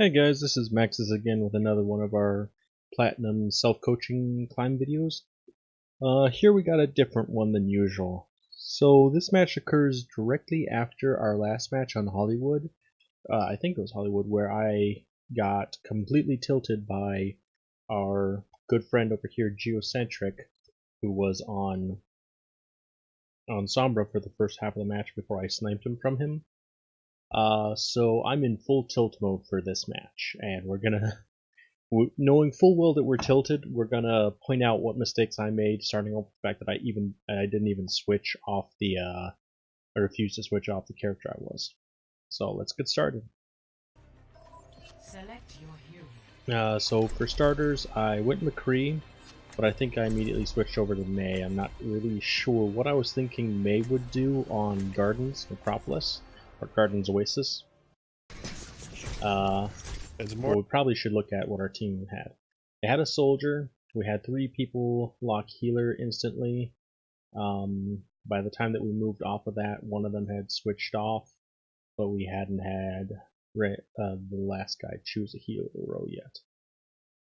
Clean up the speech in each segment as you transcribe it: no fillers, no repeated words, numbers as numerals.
Hey guys, this is Maxis again with another one of our Platinum self-coaching climb videos. Here we got a different one than usual. So this match occurs directly after our last match on Hollywood. I think it was Hollywood, where I got completely tilted by our good friend over here, Geocentric, who was on Sombra for the first half of the match before I sniped him from him. So I'm in full tilt mode for this match, and we're gonna, knowing full well that we're tilted, we're gonna point out what mistakes I made, starting off with the fact that I didn't even switch off the, I refused to switch off the character I was. So let's get started. Select your hero. So for starters, I went McCree, but I think I immediately switched over to May. I'm not really sure what I was thinking May would do on Gardens, Necropolis. Or Gardens Oasis. Well, we probably should look at what our team had. They had a soldier. We had 3 people lock healer instantly. By the time that we moved off of that, one of them had switched off, but we hadn't had the last guy choose a healer row yet.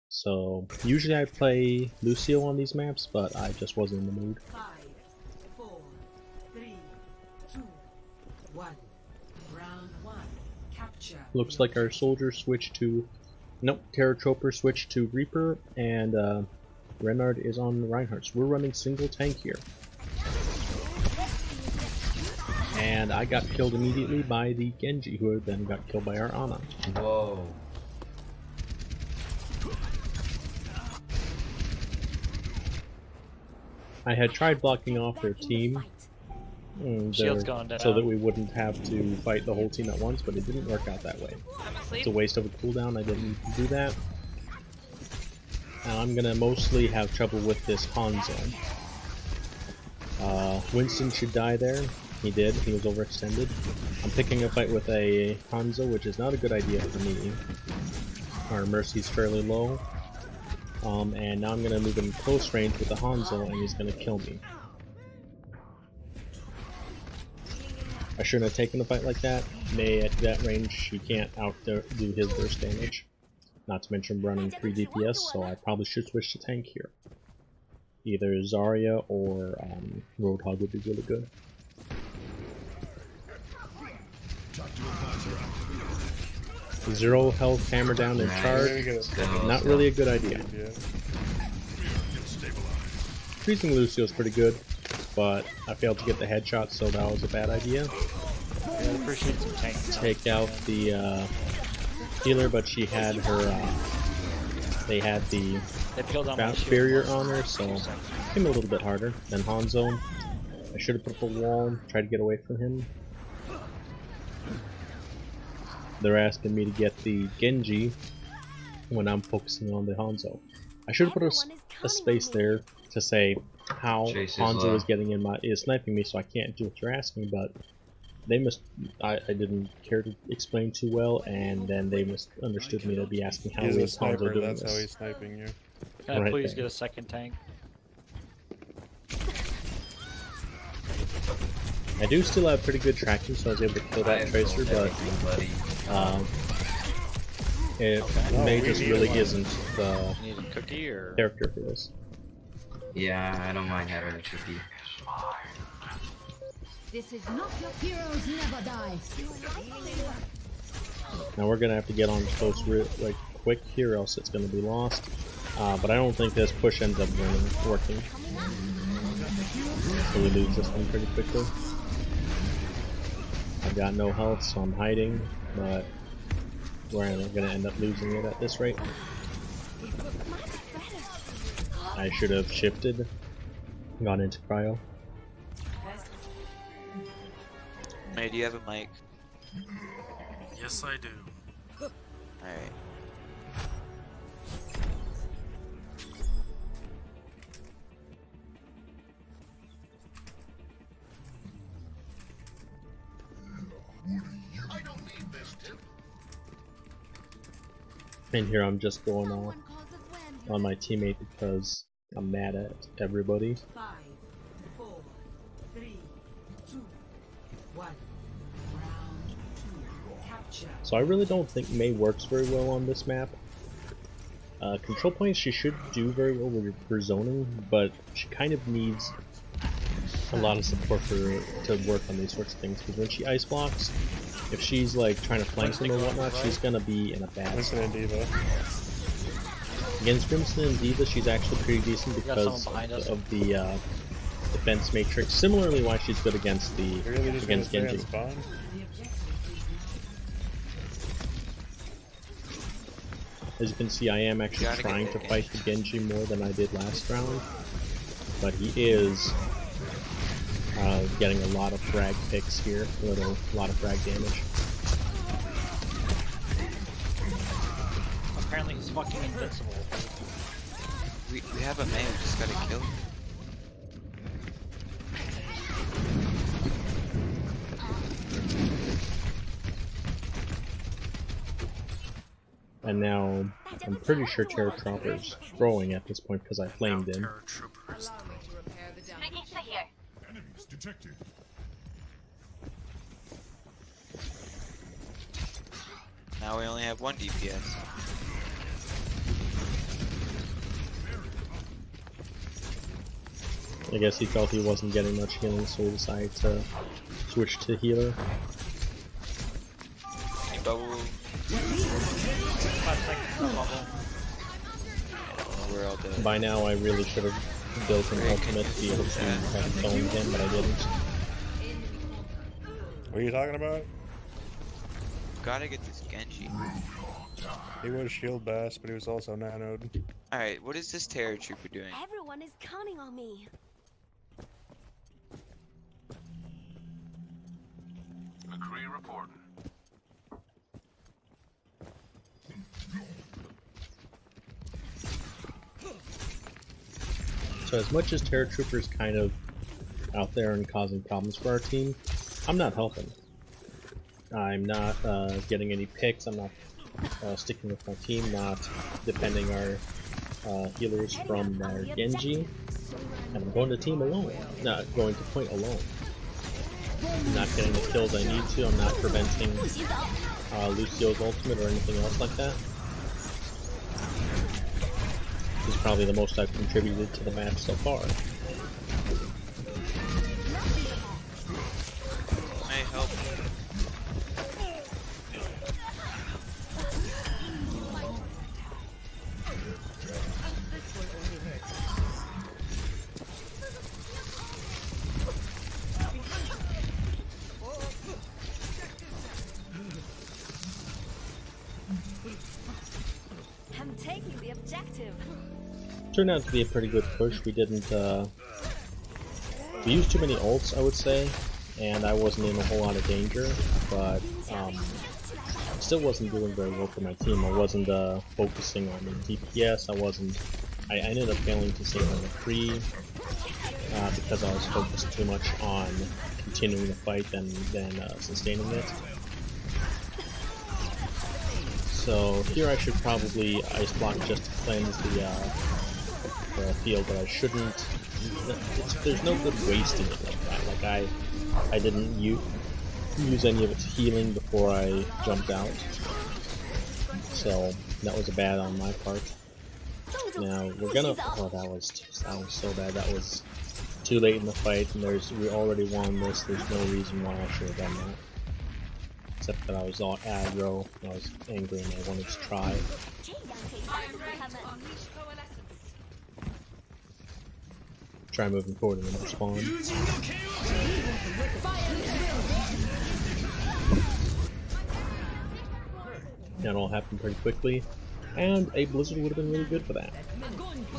So usually I play Lucio on these maps, but I just wasn't in the mood. 5, 4, 3, 2, 1. Round 1. Capture. Looks like our soldier switched to... Nope, Terror Chopper switched to Reaper, and Renard is on Reinhardt. So we're running single tank here. And I got killed immediately by the Genji, who then got killed by our Ana. Whoa. I had tried blocking off their team, Shield's going down. so that we wouldn't have to fight the whole team at once, but it didn't work out that way. It's a waste of a cooldown. I didn't need to do that. Now I'm gonna mostly have trouble with this Hanzo. Winston should die there. He did. He was overextended. I'm picking a fight with a Hanzo, which is not a good idea for me. Our Mercy's fairly low. And now I'm gonna move in close range with the Hanzo, and he's gonna kill me. I shouldn't have taken a fight like that. May at that range, she can't outdo his burst damage. Not to mention running 3 DPS, so I probably should switch to tank here. Either Zarya or Roadhog would be really good. Zero health, hammer down, and charge. Not really a good idea. Freezing Lucio is pretty good, but I failed to get the headshot, so that was a bad idea. I appreciate some tank. Take out the healer, but she had her. They had the barrier on her, so it came a little bit harder than Hanzo. I should have put up a wall, tried to get away from him. They're asking me to get the Genji when I'm focusing on the Hanzo. I should have put a space there to say how Hanzo is sniping me, so I can't do what you're asking, but they I didn't care to explain too well, and then they misunderstood me to be asking how is Hanzo doing that's this. how he's sniping you. Can I Right please there. get a second tank? I do still have pretty good tracking, so I was able to kill that Tracer, but May just really isn't the Need a cookie or? character for this. Yeah, I don't mind having a cookie. This is not your heroes never die. Now we're gonna have to get on close like quick here, else it's gonna be lost. But I don't think this push ends up working. So we lose this one pretty quickly. I've got no health, so I'm hiding, but we're gonna end up losing it at this rate. I should have shifted, gone into cryo. May, do you have a mic? Yes, I do. Alright. And here I'm just going off on my teammate because I'm mad at everybody. 5, 4, 3, 2, 1. Round 2. Capture. So I really don't think Mei works very well on this map. Control points she should do very well with her zoning, but she kind of needs a lot of support to work on these sorts of things, because when she ice blocks, if she's like trying to flank them or whatnot, she's gonna be in a bad Winston spot. and Diva. Against Grimston and Diva, she's actually pretty decent got because someone behind us. of the defense matrix. Similarly, why she's good against the You really just gonna against stay on Genji. spawn? As you can see, I am actually Gotta get trying to that fight the Genji more than I did last round, but he is getting a lot of frag picks here, a lot of frag damage. Apparently he's fucking invincible. We have a man who just got a kill. And now, I'm pretty sure Terror Trooper's throwing at this point because I flamed him. Terror Trooper is Enemies detected. Now we only have one DPS. I guess he felt he wasn't getting much healing, so he decided to switch to healer. Any bubble? We're all dead. By now, I really should have built an ultimate to be able to have phoned him, but I didn't. What are you talking about? Gotta get this Genji. He was shield bass, but he was also nanoed. Alright, what is this Terror Trooper doing? Everyone is counting on me. McCree reporting. So as much as Terror Trooper's kind of out there and causing problems for our team, I'm not helping. I'm not getting any picks, I'm not sticking with my team, not defending our healers from our Genji, and I'm going to team alone, not going to point alone. I'm not getting the kills I need to, I'm not preventing Lucio's ultimate or anything else like that. This is probably the most I've contributed to the match so far. May help. I'm taking the objective. Turned out to be a pretty good push. We didn't, we used too many ults, I would say, and I wasn't in a whole lot of danger, but, still wasn't doing very well for my team. I wasn't, focusing on the DPS, I ended up failing to save on the free, because I was focused too much on continuing the fight than sustaining it. So here I should probably ice block just to cleanse the field, but I shouldn't. There's no good wasting it like that. Like I didn't use any of its healing before I jumped out, so that was bad on my part. Now we're gonna. Oh, that was so bad. That was too late in the fight, and we already won this. There's no reason why I should have done that. Except that I was all aggro, I was angry, and I wanted to try. Try moving forward and then spawn. That all happened pretty quickly, and a blizzard would have been really good for that.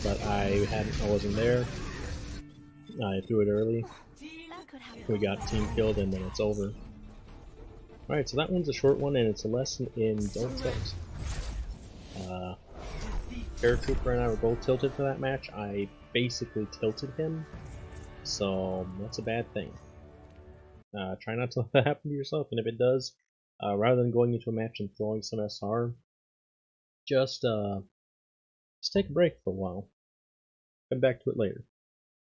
But I wasn't there. I threw it early. We got team killed, and then it's over. Alright, so that one's a short one, and it's a lesson in don't tilt. Terror Trooper and I were both tilted for that match. I basically tilted him, so that's a bad thing. Try not to let that happen to yourself, and if it does, rather than going into a match and throwing some SR, just take a break for a while. Come back to it later.